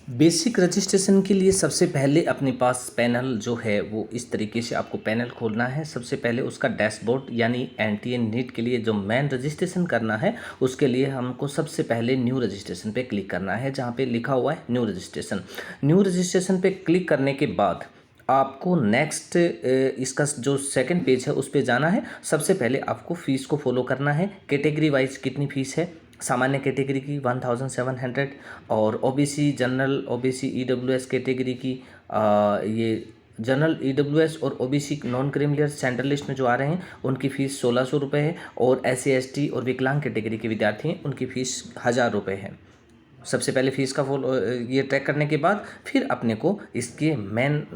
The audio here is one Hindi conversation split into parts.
बेसिक रजिस्ट्रेशन के लिए सबसे पहले अपने पास पैनल जो है वो इस तरीके से आपको पैनल खोलना है। सबसे पहले उसका डैशबोर्ड यानी एनटीए नीट के लिए जो मेन रजिस्ट्रेशन करना है उसके लिए हमको सबसे पहले न्यू रजिस्ट्रेशन पे क्लिक करना है, जहाँ पे लिखा हुआ है न्यू रजिस्ट्रेशन। न्यू रजिस्ट्रेशन पे क्लिक करने के बाद आपको नेक्स्ट इसका जो सेकंड पेज है उस पे जाना है। सबसे पहले आपको फ़ीस को फॉलो करना है। कैटेगरी वाइज कितनी फ़ीस है? सामान्य कैटेगरी की 1700 और OBC general, OBC EWS category की ये जनरल, ईडब्ल्यूएस और OBC non creamy layer central list में जो आ रहे हैं उनकी फ़ीस 1600 है। और एससी एसटी और विकलांग कैटेगरी के विद्यार्थी हैं उनकी फ़ीस 1000 है। सबसे पहले फ़ीस का फॉलो ये ट्रैक करने के बाद फिर अपने को इसके मेन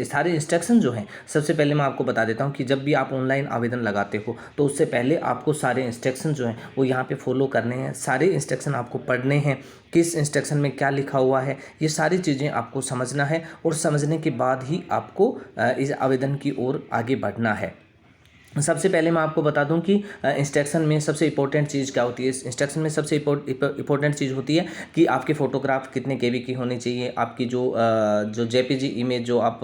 सारे इंस्ट्रक्शन जो हैं, सबसे पहले मैं आपको बता देता हूं कि जब भी आप ऑनलाइन आवेदन लगाते हो तो उससे पहले आपको सारे इंस्ट्रक्शन जो हैं वो यहाँ पे फॉलो करने हैं। सारे इंस्ट्रक्शन आपको पढ़ने हैं, किस इंस्ट्रक्शन में क्या लिखा हुआ है ये सारी चीज़ें आपको समझना है। और समझने के बाद ही आपको इस आवेदन की ओर आगे बढ़ना है। सबसे पहले मैं आपको बता दूं कि इंस्ट्रक्शन में सबसे इम्पोर्टेंट चीज़ क्या होती है। इंस्ट्रक्शन में सबसे इम्पोर्टेंट चीज़ होती है कि आपके फ़ोटोग्राफ कितने केबी की होनी चाहिए। आपकी जो जेपीजी इमेज जो आप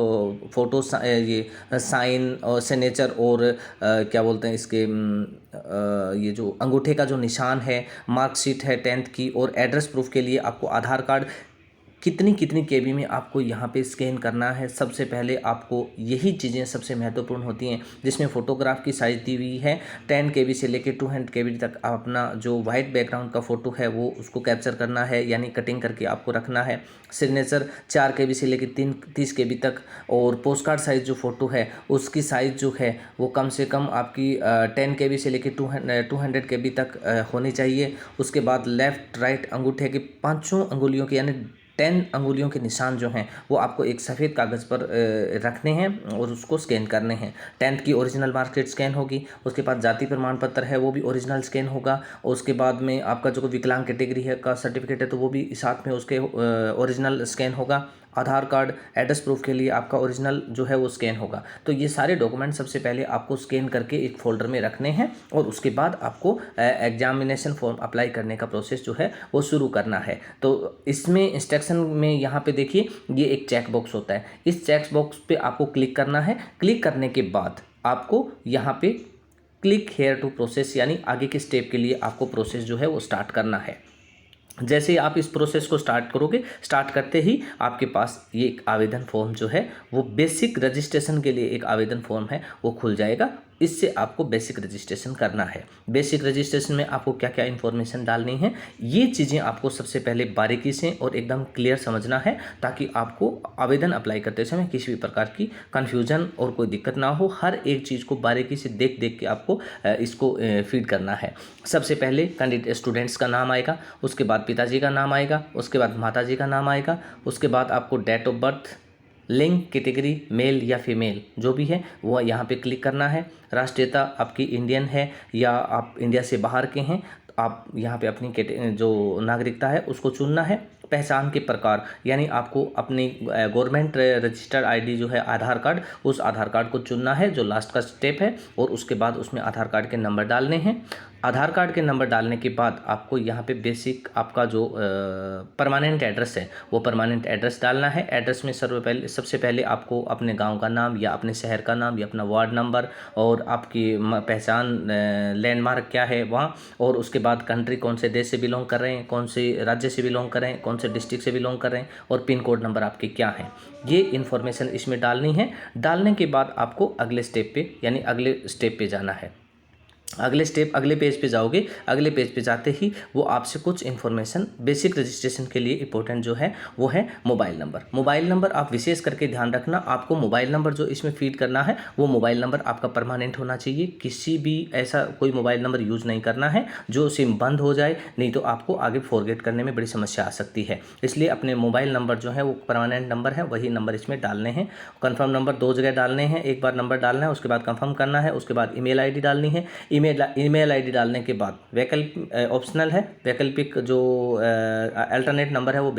फ़ोटो ये साइन और सिग्नेचर और क्या बोलते हैं इसके ये जो अंगूठे का जो निशान है, मार्कशीट है 10th की, और एड्रेस प्रूफ के लिए आपको आधार कार्ड कितनी कितनी केबी में आपको यहाँ पे स्कैन करना है। सबसे पहले आपको यही चीज़ें सबसे महत्वपूर्ण होती हैं, जिसमें फ़ोटोग्राफ की साइज़ दी हुई है 10 केबी से लेकर 200 केबी तक। आप अपना जो वाइट बैकग्राउंड का फ़ोटो है वो उसको कैप्चर करना है, यानी कटिंग करके आपको रखना है। सिग्नेचर 4 केबी से लेकर 30 केबी तक। और पोस्ट कार्ड साइज़ जो फ़ोटो है उसकी साइज़ जो है वो कम से कम आपकी 10 केबी से लेकर 200 केबी तक होनी चाहिए। उसके बाद लेफ़्ट राइट अंगूठे के पाँचों अंगुलियों के यानी 10 अंगुलियों के निशान जो हैं वो आपको एक सफ़ेद कागज़ पर रखने हैं और उसको स्कैन करने हैं। 10th की ओरिजिनल मार्कशीट स्कैन होगी। उसके बाद जाति प्रमाण पत्र है वो भी ओरिजिनल स्कैन होगा। और उसके बाद में आपका जो विकलांग कैटेगरी है का सर्टिफिकेट है तो वो भी साथ में उसके ओरिजिनल स्कैन होगा। आधार कार्ड, एड्रेस प्रूफ के लिए आपका ओरिजिनल जो है वो स्कैन होगा। तो ये सारे डॉक्यूमेंट सबसे पहले आपको स्कैन करके एक फ़ोल्डर में रखने हैं और उसके बाद आपको एग्जामिनेशन फॉर्म अप्लाई करने का प्रोसेस जो है वो शुरू करना है। तो इसमें इंस्ट्रक्शन में यहाँ पे देखिए ये एक चेक बॉक्स होता है। इस चेक बॉक्स पे आपको क्लिक करना है। क्लिक करने के बाद आपको यहाँ पे क्लिक हेयर टू प्रोसेस यानी आगे के स्टेप के लिए आपको प्रोसेस जो है वो स्टार्ट करना है। जैसे ही आप इस प्रोसेस को स्टार्ट करोगे, स्टार्ट करते ही आपके पास ये एक आवेदन फॉर्म जो है वो बेसिक रजिस्ट्रेशन के लिए एक आवेदन फॉर्म है वो खुल जाएगा। इससे आपको बेसिक रजिस्ट्रेशन करना है। बेसिक रजिस्ट्रेशन में आपको क्या क्या इन्फॉर्मेशन डालनी है ये चीज़ें आपको सबसे पहले बारीकी से और एकदम क्लियर समझना है, ताकि आपको आवेदन अप्लाई करते समय किसी भी प्रकार की कन्फ्यूजन और कोई दिक्कत ना हो। हर एक चीज़ को बारीकी से देख देख के आपको इसको फीड करना है। सबसे पहले कैंडिडेट स्टूडेंट्स का नाम आएगा, उसके बाद पिताजी का नाम आएगा, उसके बाद माताजी का नाम आएगा, उसके बाद आपको डेट ऑफ बर्थ, लिंग, कैटेगरी मेल या फीमेल जो भी है वो यहाँ पे क्लिक करना है। राष्ट्रीयता आपकी इंडियन है या आप इंडिया से बाहर के हैं, आप यहाँ पे अपनी जो नागरिकता है उसको चुनना है। पहचान के प्रकार यानी आपको अपनी गवर्नमेंट रजिस्टर्ड आईडी जो है आधार कार्ड, उस आधार कार्ड को चुनना है जो लास्ट का स्टेप है। और उसके बाद उसमें आधार कार्ड के नंबर डालने हैं। आधार कार्ड के नंबर डालने के बाद आपको यहाँ पे बेसिक आपका जो परमानेंट एड्रेस है वो परमानेंट एड्रेस डालना है। एड्रेस में सबसे पहले आपको अपने गांव का नाम या अपने शहर का नाम या अपना वार्ड नंबर और आपकी पहचान लैंडमार्क क्या है वहाँ, और उसके बाद कंट्री कौन से देश से बिलोंग कर रहे हैं, कौन से राज्य से बिलोंग कर रहे हैं, कौन से डिस्ट्रिक्ट से बिलोंग कर रहे हैं, और पिन कोड नंबर आपके क्या हैं, ये इन्फॉर्मेशन इसमें डालनी है। डालने के बाद आपको अगले स्टेप पे यानी अगले स्टेप पे जाना है। अगले पेज पे जाओगे। अगले पेज पे जाते ही वो आपसे कुछ इन्फॉर्मेशन बेसिक रजिस्ट्रेशन के लिए इंपॉर्टेंट जो है वो है मोबाइल नंबर। मोबाइल नंबर आप विशेष करके ध्यान रखना, आपको मोबाइल नंबर जो इसमें फीड करना है वो मोबाइल नंबर आपका परमानेंट होना चाहिए। किसी भी ऐसा कोई मोबाइल नंबर यूज़ नहीं करना है जो सिम बंद हो जाए, नहीं तो आपको आगे फॉरगेट करने में बड़ी समस्या आ सकती है। इसलिए अपने मोबाइल नंबर जो है वो परमानेंट नंबर है वही नंबर इसमें डालने हैं। कन्फर्म नंबर 2 जगह डालने हैं, एक बार नंबर डालना है उसके बाद कन्फर्म करना है, उसके बाद ईमेल आईडी डालनी है। ईमेल आईडी डालने के बाद ऑप्शनल है, वैकल्पिक जो अल्टरनेट नंबर है वो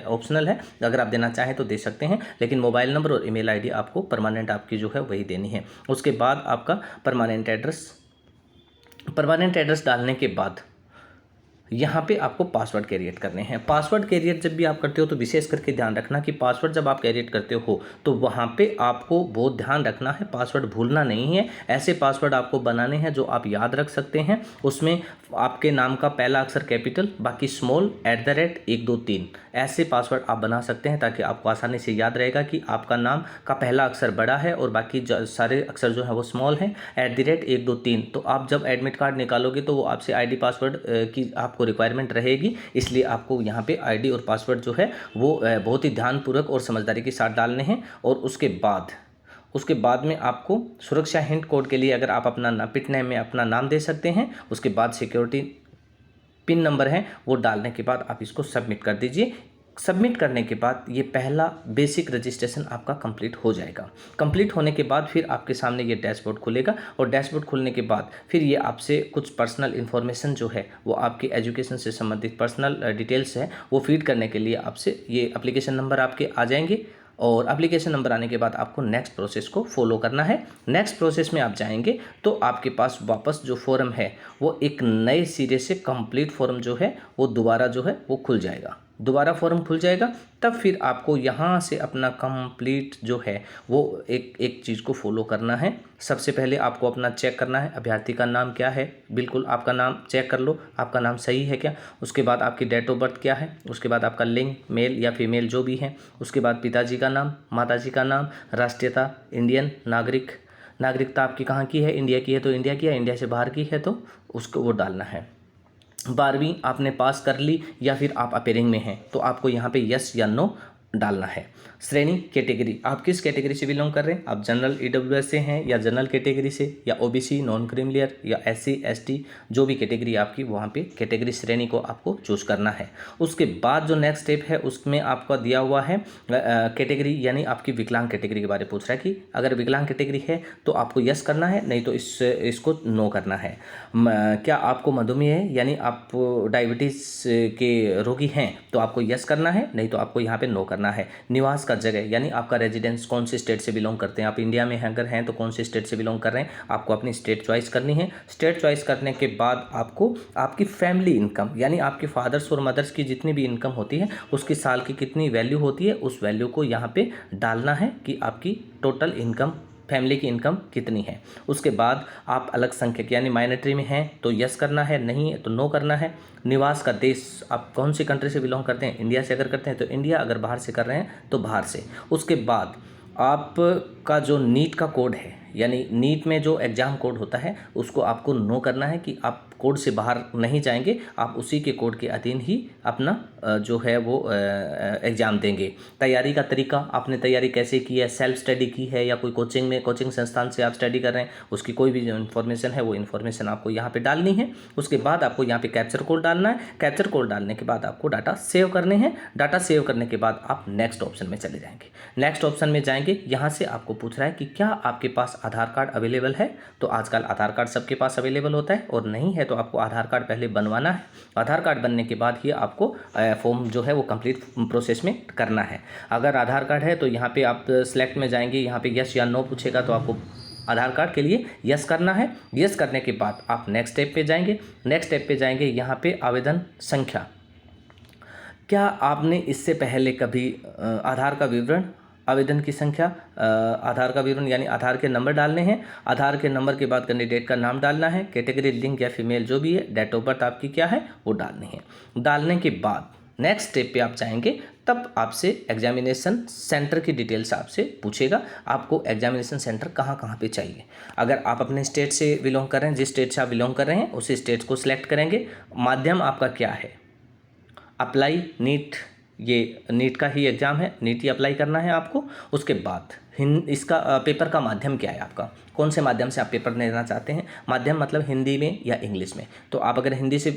ऑप्शनल है, अगर आप देना चाहें तो दे सकते हैं, लेकिन मोबाइल नंबर और ईमेल आईडी आपको परमानेंट आपकी जो है वही देनी है। उसके बाद आपका परमानेंट एड्रेस डालने के बाद यहाँ पे आपको पासवर्ड क्रिएट करने हैं। पासवर्ड क्रिएट जब भी आप करते हो तो विशेष करके ध्यान रखना कि पासवर्ड जब आप क्रिएट करते हो तो वहाँ पे आपको बहुत ध्यान रखना है, पासवर्ड भूलना नहीं है। ऐसे पासवर्ड आपको बनाने हैं जो आप याद रख सकते हैं। उसमें आपके नाम का पहला अक्षर कैपिटल, बाकी स्मॉल, @ 1 2 3 ऐसे पासवर्ड आप बना सकते हैं ताकि आपको आसानी से याद रहेगा कि आपका नाम का पहला अक्षर बड़ा है और बाकी सारे अक्षर जो है वो स्मॉल हैं, @ 1 2 3। तो आप जब एडमिट कार्ड निकालोगे तो वो आपसे आईडी पासवर्ड की आपको रिक्वायरमेंट रहेगी, इसलिए आपको यहाँ पे आईडी और पासवर्ड जो है वो बहुत ही ध्यानपूर्वक और समझदारी के साथ डालने हैं। और उसके बाद में आपको सुरक्षा हिंट कोड के लिए अगर आप अपना पिट नेम में अपना नाम दे सकते हैं, उसके बाद सिक्योरिटी पिन नंबर है वो डालने के बाद आप इसको सबमिट कर दीजिए। सबमिट करने के बाद ये पहला बेसिक रजिस्ट्रेशन आपका कंप्लीट हो जाएगा। कंप्लीट होने के बाद फिर आपके सामने ये डैशबोर्ड खुलेगा और डैशबोर्ड खुलने के बाद फिर ये आपसे कुछ पर्सनल इन्फॉर्मेशन जो है वो आपके एजुकेशन से संबंधित पर्सनल डिटेल्स है वो फीड करने के लिए आपसे ये एप्लीकेशन नंबर आपके आ जाएंगे। और एप्लीकेशन नंबर आने के बाद आपको नेक्स्ट प्रोसेस को फॉलो करना है। नेक्स्ट प्रोसेस में आप जाएंगे तो आपके पास वापस जो फॉर्म है वो एक नए सिरे से कंप्लीट फॉर्म जो है वो दोबारा जो है वो खुल जाएगा। दोबारा फॉर्म खुल जाएगा तब फिर आपको यहाँ से अपना कंप्लीट जो है वो एक चीज़ को फॉलो करना है। सबसे पहले आपको अपना चेक करना है अभ्यर्थी का नाम क्या है, बिल्कुल आपका नाम चेक कर लो, आपका नाम सही है क्या। उसके बाद आपकी डेट ऑफ बर्थ क्या है, उसके बाद आपका लिंग मेल या फीमेल जो भी है, उसके बाद पिताजी का नाम, माताजी का नाम, राष्ट्रीयता इंडियन, नागरिकता आपकी कहाँ की है, इंडिया की है तो इंडिया की है, इंडिया से बाहर की है तो उसको वो डालना है। 12वीं आपने पास कर ली या फिर आप अपेयरिंग में हैं तो आपको यहाँ पे यस या नो डालना है। श्रेणी कैटेगरी, आप किस कैटेगरी से बिलोंग कर रहे हैं, आप जनरल ईडब्ल्यूएस से हैं या जनरल कैटेगरी से या ओबीसी, नॉन क्रीमिलियर या एससी एसटी, जो भी कैटेगरी आपकी वहाँ पे कैटेगरी श्रेणी को आपको चूज करना है। उसके बाद जो नेक्स्ट स्टेप है उसमें आपका दिया हुआ है कैटेगरी, यानी आपकी विकलांग कैटेगरी के बारे में पूछ रहा है कि अगर विकलांग कैटेगरी है तो आपको यस करना है, नहीं तो इसको नो करना है। क्या आपको मधुमेह है यानी आप डायबिटीज़ के रोगी हैं तो आपको यस करना है, नहीं तो आपको यहाँ पे नो करना है। निवास का जगह यानी आपका रेजिडेंस कौन से स्टेट से बिलोंग करते हैं, आप इंडिया में हैं अगर हैं तो कौन से स्टेट से बिलोंग कर रहे हैं, आपको अपनी स्टेट चॉइस करनी है। स्टेट चॉइस करने के बाद आपको आपकी फैमिली इनकम यानी आपके फादर्स और मदर्स की जितनी भी इनकम होती है उसकी साल की कितनी वैल्यू होती है उस वैल्यू को यहाँ पे डालना है कि आपकी टोटल इनकम, फैमिली की इनकम कितनी है। उसके बाद आप अलग संख्यक यानी माइनॉरिटी में हैं तो यस करना है, नहीं है तो नो करना है। निवास का देश, आप कौन सी कंट्री से बिलोंग करते हैं, इंडिया से अगर करते हैं तो इंडिया, अगर बाहर से कर रहे हैं तो बाहर से। उसके बाद आपका जो नीट का कोड है यानी नीट में जो एग्ज़ाम कोड होता है उसको आपको नो करना है कि आप कोड से बाहर नहीं जाएंगे, आप उसी के कोड के अधीन ही अपना जो है वो एग्ज़ाम देंगे। तैयारी का तरीका, आपने तैयारी कैसे की है, सेल्फ स्टडी की है या कोई कोचिंग संस्थान से आप स्टडी कर रहे हैं, उसकी कोई भी जो इन्फॉर्मेशन है वो इन्फॉर्मेशन आपको यहाँ पे डालनी है। उसके बाद आपको यहाँ पे कैप्चर कोड डालना है। कैप्चर कोड डालने के बाद आपको डाटा सेव करने हैं। डाटा सेव करने के बाद आप नेक्स्ट ऑप्शन में चले जाएंगे। नेक्स्ट ऑप्शन में जाएंगे, यहाँ से आपको पूछ रहा है कि क्या आपके पास आधार कार्ड अवेलेबल है। तो आजकल आधार कार्ड सबके पास अवेलेबल होता है और नहीं है तो आपको आधार कार्ड पहले बनवाना है। आधार कार्ड बनने के बाद ही आपको फॉर्म जो है वो कंप्लीट प्रोसेस में करना है। अगर आधार कार्ड है तो यहाँ पे आप सेलेक्ट में जाएंगे, यहाँ पे यस या नो पूछेगा तो आपको आधार कार्ड के लिए यस करना है। यस करने के बाद आप नेक्स्ट स्टेप पे जाएंगे। नेक्स्ट स्टेप पे जाएंगे, यहाँ पे आवेदन संख्या, क्या आपने इससे पहले कभी आधार का विवरण, आवेदन की संख्या, आधार का विवरण यानी आधार के नंबर डालने हैं। आधार के नंबर के बाद कैंडिडेट का नाम डालना है, कैटेगरी लिंग या फीमेल जो भी है, डेट ऑफ बर्थ आपकी क्या है वो डालनी है। डालने के बाद नेक्स्ट स्टेप पे आप जाएंगे, तब आपसे एग्जामिनेशन सेंटर की डिटेल्स आपसे पूछेगा, आपको एग्जामिनेशन सेंटर कहाँ कहाँ पे चाहिए। अगर आप अपने स्टेट से बिलोंग कर रहे हैं, जिस स्टेट से आप बिलोंग कर रहे हैं उसी स्टेट को सिलेक्ट करेंगे। माध्यम आपका क्या है, अप्लाई नीट, ये नीट का ही एग्ज़ाम है, नीट ही अप्लाई करना है आपको। उसके बाद इसका पेपर का माध्यम क्या है आपका, कौन से माध्यम से आप पेपर देना चाहते हैं। माध्यम मतलब हिंदी में या इंग्लिश में। तो आप अगर हिंदी से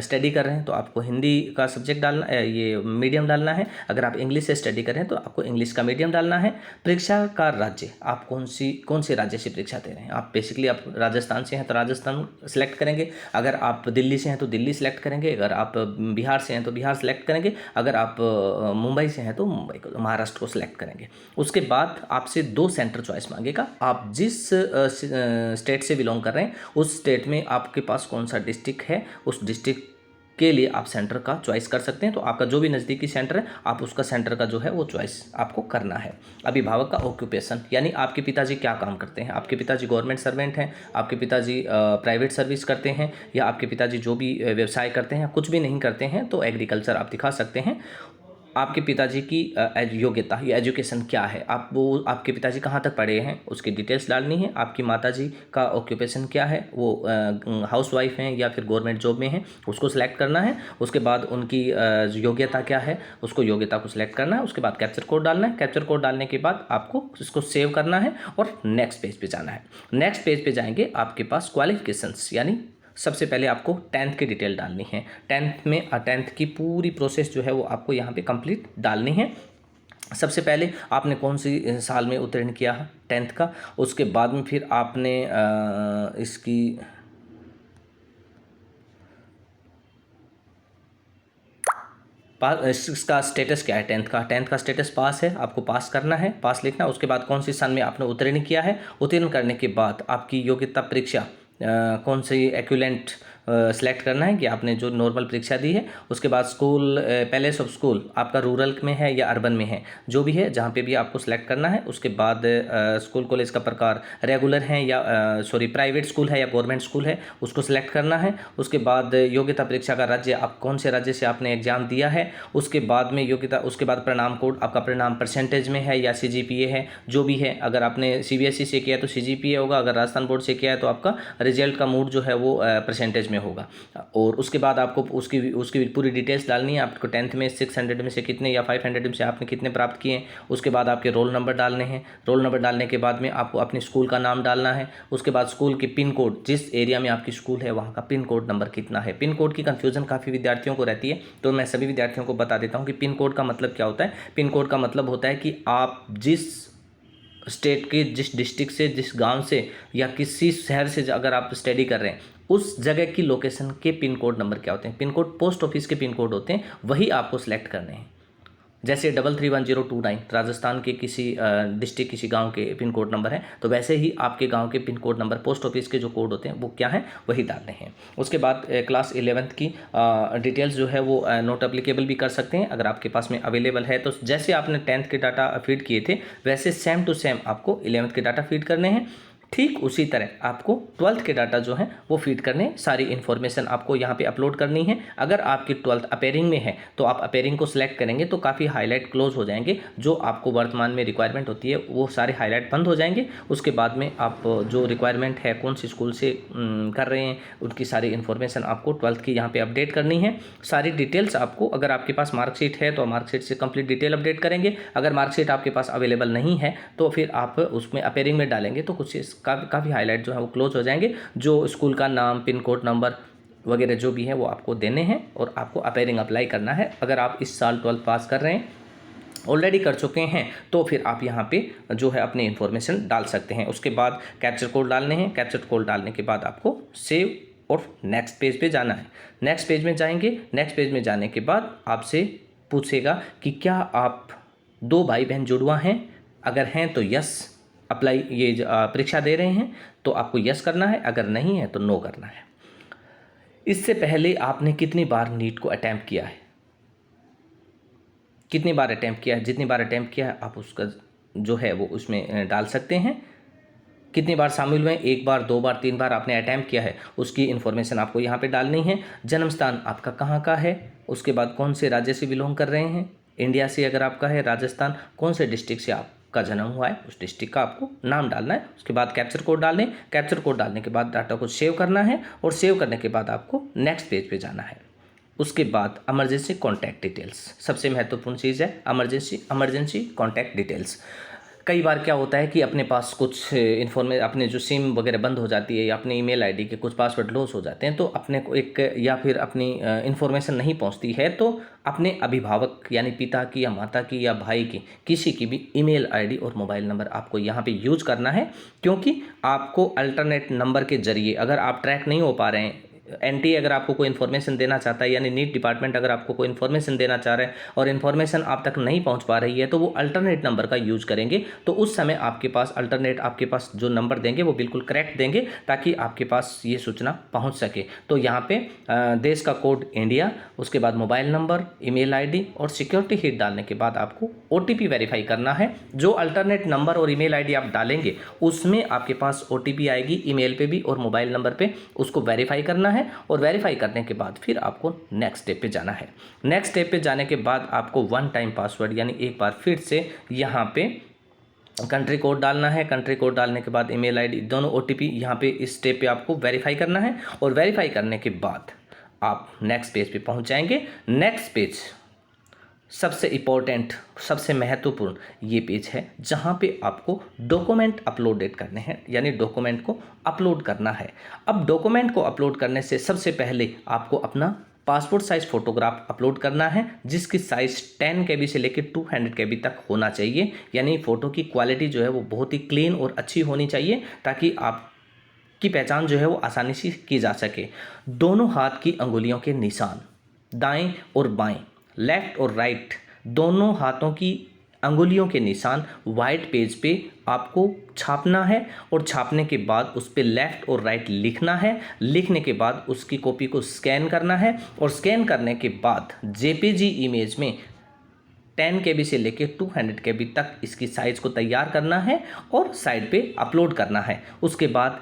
स्टडी कर रहे हैं तो आपको हिंदी का सब्जेक्ट डालना, ये मीडियम डालना है। अगर आप इंग्लिश से स्टडी कर रहे हैं तो आपको इंग्लिश का मीडियम डालना है। परीक्षा का राज्य, आप कौन से राज्य से परीक्षा दे रहे हैं। आप बेसिकली आप राजस्थान से हैं तो राजस्थान सेलेक्ट करेंगे। अगर आप दिल्ली से हैं तो दिल्ली सेलेक्ट करेंगे। अगर आप बिहार से हैं तो बिहार सेलेक्ट करेंगे। अगर आप मुंबई से हैं तो मुंबई को, महाराष्ट्र को सिलेक्ट करेंगे। उसके बाद आपसे 2 सेंटर चॉइस मांगेगा। आप जिस स्टेट से बिलोंग कर रहे हैं उस स्टेट में आपके पास कौन सा डिस्ट्रिक्ट है, उस डिस्ट्रिक्ट के लिए आप सेंटर का चॉइस कर सकते हैं। तो आपका जो भी नज़दीकी सेंटर है आप उसका सेंटर का जो है वो चॉइस आपको करना है। अभिभावक का ऑक्यूपेशन, यानी आपके पिताजी क्या काम करते हैं। आपके पिताजी गवर्नमेंट सर्वेंट हैं, आपके पिताजी प्राइवेट सर्विस करते हैं, या आपके पिताजी जो भी व्यवसाय करते हैं, कुछ भी नहीं करते हैं तो एग्रीकल्चर आप दिखा सकते हैं। आपके पिताजी की योग्यता या एजुकेशन क्या है, आप वो आपके पिताजी कहाँ तक पढ़े हैं उसकी डिटेल्स डालनी है। आपकी माताजी का ऑक्यूपेशन क्या है, वो हाउस वाइफ हैं या फिर गवर्नमेंट जॉब में हैं, उसको सिलेक्ट करना है। उसके बाद उनकी योग्यता क्या है, उसको योग्यता को सिलेक्ट करना है। उसके बाद कैप्चर कोड डालना है। कैप्चर कोड डालने के बाद आपको इसको सेव करना है और नेक्स्ट पेज पे जाना है। नेक्स्ट पेज पे जाएंगे, आपके पास क्वालिफिकेशंस, यानी सबसे पहले आपको 10th की डिटेल डालनी है। 10th की पूरी प्रोसेस जो है वो आपको यहाँ पे कंप्लीट डालनी है। सबसे पहले आपने कौन सी साल में उत्तीर्ण किया है 10th का, उसके बाद में फिर आपने इसकी इसका स्टेटस क्या है 10th का स्टेटस पास है, आपको पास करना है, पास लिखना। उसके बाद कौन सी सन में आपने उत्तीर्ण किया है, उत्तीर्ण करने के बाद आपकी योग्यता परीक्षा कौन सी एक्विलेंट सेलेक्ट करना है कि आपने जो नॉर्मल परीक्षा दी है। उसके बाद स्कूल, पैलेस ऑफ स्कूल आपका रूरल में है या अर्बन में है, जो भी है जहाँ पे भी आपको सेलेक्ट करना है। उसके बाद स्कूल कॉलेज का प्रकार रेगुलर है या प्राइवेट स्कूल है या गवर्नमेंट स्कूल है, उसको सिलेक्ट करना है। उसके बाद योग्यता परीक्षा का राज्य, आप कौन से राज्य से आपने एग्जाम दिया है। उसके बाद में योग्यता, उसके बाद परिणाम कोड, आपका परिणाम परसेंटेज में है या CGPA है, जो भी है। अगर आपने CBSE से किया तो CGPA होगा, अगर राजस्थान बोर्ड से किया है तो आपका रिजल्ट का मूड जो है वो परसेंटेज में होगा। और उसके बाद आपको उसकी पूरी डिटेल्स डालनी है। आपको 10th में 600 में से कितने या 500 में से आपने कितने प्राप्त किए। उसके बाद आपके रोल नंबर डालने हैं। रोल नंबर डालने के बाद में आपको अपने स्कूल का नाम डालना है। उसके बाद स्कूल के पिन कोड, जिस एरिया में आपकी स्कूल है वहाँ का पिन कोड नंबर कितना है। पिन कोड की कन्फ्यूजन काफ़ी विद्यार्थियों को रहती है, तो मैं सभी विद्यार्थियों को बता देता हूँ कि पिन कोड का मतलब क्या होता है। पिन कोड का मतलब होता है कि आप जिस स्टेट के, जिस डिस्ट्रिक्ट से, जिस गांव से या किसी शहर से अगर आप स्टडी कर रहे हैं, उस जगह की लोकेशन के पिन कोड नंबर क्या होते हैं। पिन कोड पोस्ट ऑफिस के पिन कोड होते हैं, वही आपको सिलेक्ट करने हैं। जैसे 331029 राजस्थान के किसी डिस्ट्रिक्ट, किसी गांव के पिन कोड नंबर है, तो वैसे ही आपके गांव के pin code number, post office के जो कोड होते हैं वो क्या है, वही डालने हैं। उसके बाद क्लास 11th की डिटेल्स जो है वो नोट अप्लीकेबल भी कर सकते हैं अगर आपके पास में अवेलेबल है। तो जैसे आपने 10th के डाटा फीड किए थे, वैसे सेम टू सेम आपको 11th के डाटा फीड करने हैं। ठीक उसी तरह आपको 12th के डाटा जो है वो फीड करने, सारी इन्फॉर्मेशन आपको यहाँ पे अपलोड करनी है। अगर आपकी 12th अपेयरिंग में है तो आप अपेयरिंग को सिलेक्ट करेंगे तो काफ़ी हाईलाइट क्लोज हो जाएंगे। जो आपको वर्तमान में रिक्वायरमेंट होती है वो सारे हाईलाइट बंद हो जाएंगे। उसके बाद में आप जो रिक्वायरमेंट है, कौन सी स्कूल से कर रहे हैं, उनकी सारी इन्फॉर्मेशन आपको 12th की यहाँ पर अपडेट करनी है। सारी डिटेल्स आपको, अगर आपके पास मार्कशीट है तो मार्कशीट से कंप्लीट डिटेल अपडेट करेंगे। अगर मार्कशीट आपके पास अवेलेबल नहीं है तो फिर आप उसमें अपेयरिंग में डालेंगे तो कुछ काफ़ी हाईलाइट जो है वो क्लोज हो जाएंगे। जो स्कूल का नाम, पिन कोड नंबर वगैरह जो भी है वो आपको देने हैं और आपको अपेयरिंग अप्लाई करना है। अगर आप इस साल 12th पास कर रहे हैं, ऑलरेडी कर चुके हैं, तो फिर आप यहाँ पे जो है अपनी इन्फॉर्मेशन डाल सकते हैं। उसके बाद कैप्चर कोड डालने हैं। कैप्चर कोड डालने के बाद आपको सेव और नेक्स्ट पेज पे जाना है। नेक्स्ट पेज में जाएंगे। नेक्स्ट पेज में जाने के बाद आपसे पूछेगा कि क्या आप 2 भाई बहन जुड़वा हैं। अगर हैं तो यस, अप्लाई, ये परीक्षा दे रहे हैं तो आपको यस करना है, अगर नहीं है तो नो करना है। इससे पहले आपने कितनी बार नीट को अटैम्प्ट किया है, कितनी बार अटैम्प्ट किया है। जितनी बार अटैम्प्ट किया है आप उसका जो है वो उसमें डाल सकते हैं। कितनी बार शामिल हुए, 1 बार, 2 बार, 3 बार आपने अटैम्प्ट किया है, उसकी इन्फॉर्मेशन आपको यहाँ पे डालनी है। जन्म स्थान आपका कहाँ का है। उसके बाद कौन से राज्य से बिलोंग कर रहे हैं। इंडिया से अगर आपका है, राजस्थान, कौन से डिस्ट्रिक्ट से आपका जन्म हुआ है, उस डिस्ट्रिक्ट का आपको नाम डालना है। उसके बाद कैप्चर कोड डालने। कैप्चर कोड डालने के बाद डाटा को सेव करना है और सेव करने के बाद आपको नेक्स्ट पेज पे जाना है। उसके बाद इमरजेंसी कॉन्टैक्ट डिटेल्स, सबसे महत्वपूर्ण चीज़ है इमरजेंसी कॉन्टैक्ट डिटेल्स। कई बार क्या होता है कि अपने पास कुछ इन्फॉर्मेशन, अपने जो सिम वगैरह बंद हो जाती है या अपने ईमेल आईडी के कुछ पासवर्ड लॉस हो जाते हैं, तो अपने को एक या फिर अपनी इन्फॉर्मेशन नहीं पहुंचती है, तो अपने अभिभावक यानी पिता की या माता की या भाई की, किसी की भी ईमेल आईडी और मोबाइल नंबर आपको यहाँ पे यूज करना है। क्योंकि आपको अल्टरनेट नंबर के जरिए, अगर आप ट्रैक नहीं हो पा रहे हैं एनटीए अगर आपको कोई इन्फॉर्मेशन देना चाहता है, यानी नीट डिपार्टमेंट अगर आपको कोई इन्फॉर्मेशन देना चाह रहा है और इन्फॉर्मेशन आप तक नहीं पहुंच पा रही है, तो वो अल्टरनेट नंबर का यूज करेंगे। तो उस समय आपके पास अल्टरनेट, आपके पास जो नंबर देंगे वो बिल्कुल करेक्ट देंगे, ताकि आपके पास ये सूचना पहुंच सके। तो यहाँ पे देश का कोड इंडिया, उसके बाद मोबाइल नंबर, ईमेल आईडी और सिक्योरिटी हिट डालने के बाद आपको ओटीपी वेरीफाई करना है। जो अल्टरनेट नंबर और ईमेल आईडी आप डालेंगे उसमें आपके पास ओटीपी आएगी, ईमेल पे भी और मोबाइल नंबर पे। उसको वेरीफाई करना है और वेरीफाई करने के बाद फिर आपको नेक्स्ट स्टेप पे जाना है। नेक्स्ट स्टेप पे जाने के बाद आपको वन टाइम पासवर्ड, यानी एक बार फिर से यहाँ पे कंट्री कोड डालना है। कंट्री कोड डालने के बाद ईमेल आईडी, दोनों ओटीपी यहाँ पे इस स्टेप पे आपको वेरीफाई करना है। और वेरीफाई करने के बाद आप नेक्स्ट पेज पे पहुँच जाएंगे। नेक्स्ट पेज सबसे इम्पोर्टेंट, सबसे महत्वपूर्ण ये पेज है, जहाँ पे आपको डॉक्यूमेंट अपलोडेड करने हैं, यानी डॉक्यूमेंट को अपलोड करना है। अब डॉक्यूमेंट को अपलोड करने से सबसे पहले आपको अपना पासपोर्ट साइज फोटोग्राफ अपलोड करना है, जिसकी साइज़ 10 KB से लेकर 200 KB तक होना चाहिए। यानी फ़ोटो की क्वालिटी जो है वो बहुत ही क्लीन और अच्छी होनी चाहिए, ताकि आप की पहचान जो है वो आसानी से की जा सके। दोनों हाथ की अंगुलियों के निशान, दाएं और बाएं, लेफ्ट और राइट, दोनों हाथों की अंगुलियों के निशान वाइट पेज पे आपको छापना है। और छापने के बाद उस पर लेफ़्ट और राइट लिखना है। लिखने के बाद उसकी कॉपी को स्कैन करना है। और स्कैन करने के बाद जेपीजी इमेज में 10 KB से लेकर 200 KB तक इसकी साइज़ को तैयार करना है और साइड पे अपलोड करना है। उसके बाद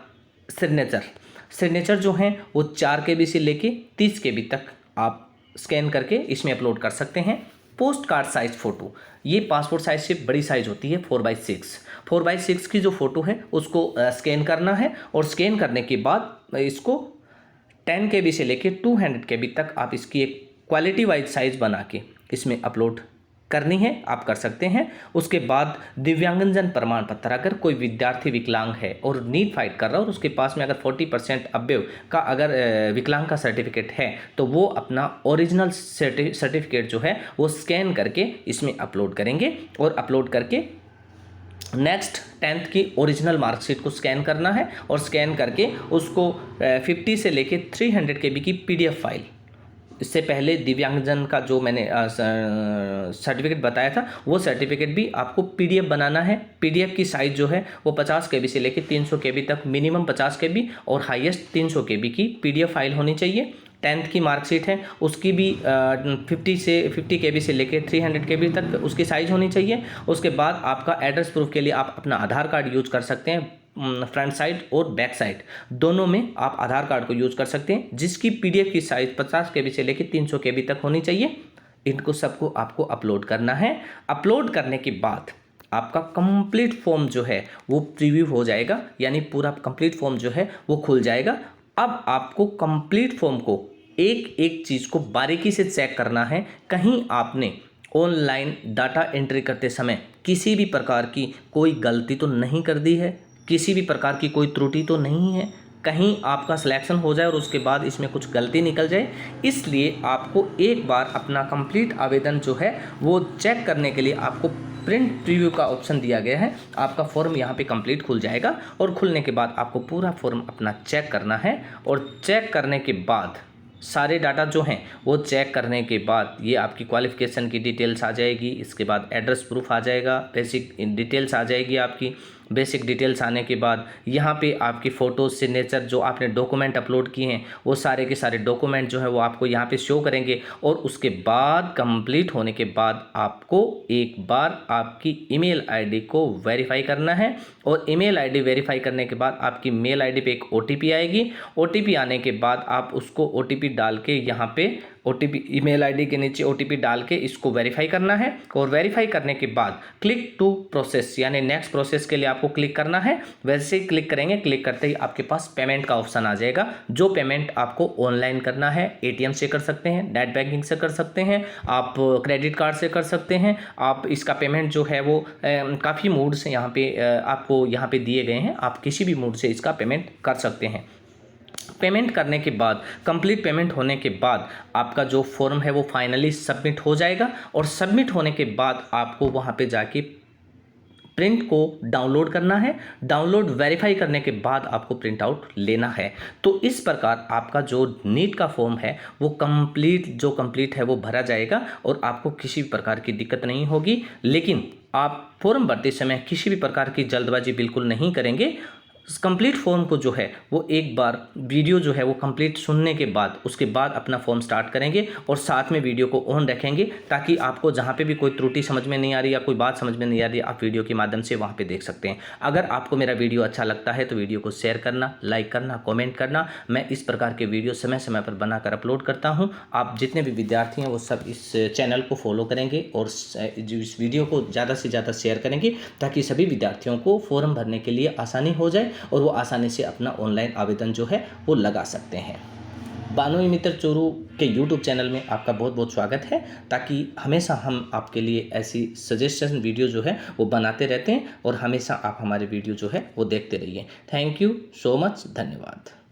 सिग्नेचर जो हैं वो 4 KB से लेके 30 KB तक आप स्कैन करके इसमें अपलोड कर सकते हैं। पोस्ट कार्ड साइज फ़ोटो, ये पासपोर्ट साइज से बड़ी साइज़ होती है, 4x6 की जो फ़ोटो है उसको स्कैन करना है। और स्कैन करने के बाद इसको 10 KB से लेके 200 KB तक आप इसकी एक क्वालिटी वाइज साइज़ बना के इसमें अपलोड करनी है, आप कर सकते हैं। उसके बाद दिव्यांगजन प्रमाण पत्र, अगर कोई विद्यार्थी विकलांग है और नीट फाइट कर रहा है और उसके पास में अगर 40% अबव का अगर विकलांग का सर्टिफिकेट है, तो वो अपना ओरिजिनल सर्टिफिकेट जो है वो स्कैन करके इसमें अपलोड करेंगे। और अपलोड करके नेक्स्ट 10th की ओरिजिनल मार्कशीट को स्कैन करना है। और स्कैन करके उसको 50 से लेके 300 KB की PDF फाइल, इससे पहले दिव्यांगजन का जो मैंने सर्टिफिकेट बताया था वो सर्टिफिकेट भी आपको PDF बनाना है। PDF की साइज़ जो है वो 50 KB से लेकर 300 KB तक, मिनिमम 50 KB और हाईएस्ट 300 KB की PDF फाइल होनी चाहिए। 10th की मार्कशीट है उसकी भी 50 KB से लेकर 300 KB तक उसकी साइज़ होनी चाहिए। उसके बाद आपका एड्रेस प्रूफ के लिए आप अपना आधार कार्ड यूज कर सकते हैं। फ्रंट साइड और बैक साइड दोनों में आप आधार कार्ड को यूज़ कर सकते हैं, जिसकी PDF की साइज़ 50 KB से लेकर 300 KB तक होनी चाहिए। इनको सबको आपको अपलोड करना है। अपलोड करने के बाद आपका कंप्लीट फॉर्म जो है वो प्रीव्यू हो जाएगा, यानी पूरा कंप्लीट फॉर्म जो है वो खुल जाएगा। अब आपको कंप्लीट फॉर्म को एक एक चीज़ को बारीकी से चेक करना है। कहीं आपने ऑनलाइन डाटा एंट्री करते समय किसी भी प्रकार की कोई गलती तो नहीं कर दी है, किसी भी प्रकार की कोई त्रुटि तो नहीं है, कहीं आपका सिलेक्शन हो जाए और उसके बाद इसमें कुछ गलती निकल जाए। इसलिए आपको एक बार अपना कंप्लीट आवेदन जो है वो चेक करने के लिए आपको प्रिंट प्रीव्यू का ऑप्शन दिया गया है। आपका फॉर्म यहाँ पे कंप्लीट खुल जाएगा और खुलने के बाद आपको पूरा फॉर्म अपना चेक करना है। और चेक करने के बाद सारे डाटा जो हैं वो चेक करने के बाद ये आपकी क्वालिफ़िकेशन की डिटेल्स आ जाएगी। इसके बाद एड्रेस प्रूफ आ जाएगा, बेसिक डिटेल्स आ जाएगी। आपकी बेसिक डिटेल्स आने के बाद यहाँ पे आपकी फ़ोटो, सिग्नेचर, जो आपने डॉक्यूमेंट अपलोड किए हैं वो सारे के सारे डॉक्यूमेंट जो है वो आपको यहाँ पे शो करेंगे। और उसके बाद कंप्लीट होने के बाद आपको एक बार आपकी ईमेल आईडी को वेरीफाई करना है। और ईमेल आईडी वेरीफाई करने के बाद आपकी मेल आईडी पे एक OTP आएगी। OTP आने के बाद आप उसको OTP डाल के यहाँ पे OTP ईमेल आईडी के नीचे OTP डाल के इसको वेरीफाई करना है। और वेरीफाई करने के बाद क्लिक टू प्रोसेस, यानी नेक्स्ट प्रोसेस के लिए आपको क्लिक करना है। वैसे ही क्लिक करेंगे, क्लिक करते ही आपके पास पेमेंट का ऑप्शन आ जाएगा। जो पेमेंट आपको ऑनलाइन करना है, ATM से कर सकते हैं, नेट बैंकिंग से कर सकते हैं, आप क्रेडिट कार्ड से कर सकते हैं। आप इसका पेमेंट जो है वो काफ़ी मोड से यहाँ पे आपको यहाँ पे दिए गए हैं, आप किसी भी मोड से इसका पेमेंट कर सकते हैं। पेमेंट करने के बाद, कंप्लीट पेमेंट होने के बाद आपका जो फॉर्म है वो फाइनली सबमिट हो जाएगा। और सबमिट होने के बाद आपको वहाँ पे जाके प्रिंट को डाउनलोड करना है। डाउनलोड वेरीफाई करने के बाद आपको प्रिंट आउट लेना है। तो इस प्रकार आपका जो नीट का फॉर्म है वो कंप्लीट है वो भरा जाएगा और आपको किसी भी प्रकार की दिक्कत नहीं होगी। लेकिन आप फॉर्म भरते समय किसी भी प्रकार की जल्दबाजी बिल्कुल नहीं करेंगे। कंप्लीट फॉर्म को जो है वो एक बार वीडियो जो है वो कंप्लीट सुनने के बाद उसके बाद अपना फॉर्म स्टार्ट करेंगे और साथ में वीडियो को ऑन रखेंगे, ताकि आपको जहाँ पे भी कोई त्रुटि समझ में नहीं आ रही या कोई बात समझ में नहीं आ रही आप वीडियो के माध्यम से वहाँ पे देख सकते हैं। अगर आपको मेरा वीडियो अच्छा लगता है तो वीडियो को शेयर करना, लाइक करना, कॉमेंट करना। मैं इस प्रकार के वीडियो समय समय पर बनाकर अपलोड करता हूँ। आप जितने भी विद्यार्थी हैं वो सब इस चैनल को फॉलो करेंगे और इस वीडियो को ज़्यादा से ज़्यादा शेयर करेंगे, ताकि सभी विद्यार्थियों को फॉर्म भरने के लिए आसानी हो जाए और वो आसानी से अपना ऑनलाइन आवेदन जो है वो लगा सकते हैं। बानोई मित्र चोरू के यूट्यूब चैनल में आपका बहुत बहुत स्वागत है, ताकि हमेशा हम आपके लिए ऐसी सजेशन वीडियो जो है वो बनाते रहते हैं और हमेशा आप हमारे वीडियो जो है वो देखते रहिए। थैंक यू सो मच, धन्यवाद।